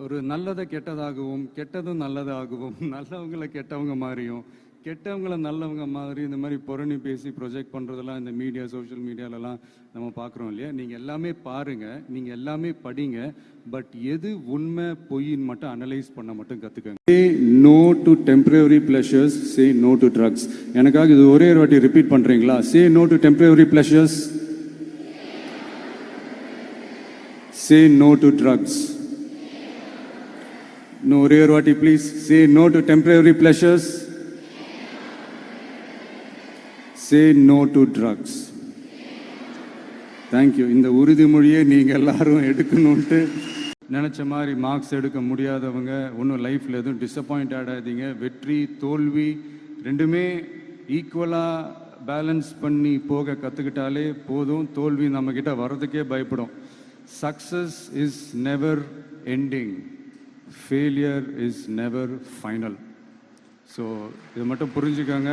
ஒரு நல்லதை கெட்டதாகவும் கெட்டதும் நல்லதாகவும் நல்லவங்களை கெட்டவங்க மாதிரியும் கெட்டவங்கள நல்லவங்க மாதிரி இந்த மாதிரி புரணி பேசி ப்ரொஜெக்ட் பண்ணுறதெல்லாம் இந்த மீடியா சோஷியல் மீடியாலலாம் நம்ம பார்க்குறோம் இல்லையா. நீங்கள் எல்லாமே பாருங்கள், நீங்கள் எல்லாமே படிங்க, பட் எது உண்மை பொய்ன்னு மட்டும் அனலைஸ் பண்ண மட்டும் கற்றுக்கங்க. Say no to temporary pleasures, say no to drugs. எனக்காக இது ஒரே ஒரு வாட்டி ரிப்பீட் பண்ணுறீங்களா? Say no to temporary pleasures, say no to drugs. No, ஒரே ஒரு வாட்டி please. Say no to temporary pleasures. Say no to drugs. Thank you. இந்த உறுதிமொழியை நீங்கள் எல்லாரும் எடுக்கணும்ட்டு நினச்ச மாதிரி மார்க்ஸ் எடுக்க முடியாதவங்க ஒன்றும் லைஃப்பில் எதுவும் டிசப்பாயிண்ட் ஆகாதீங்க. வெற்றி தோல்வி ரெண்டுமே ஈக்குவலாக பேலன்ஸ் பண்ணி போக கற்றுக்கிட்டாலே போதும். தோல்வி நம்மக்கிட்ட வர்றதுக்கே பயப்படும். Success is never ending. Failure is never final. So, இதை மட்டும் புரிஞ்சுக்கோங்க.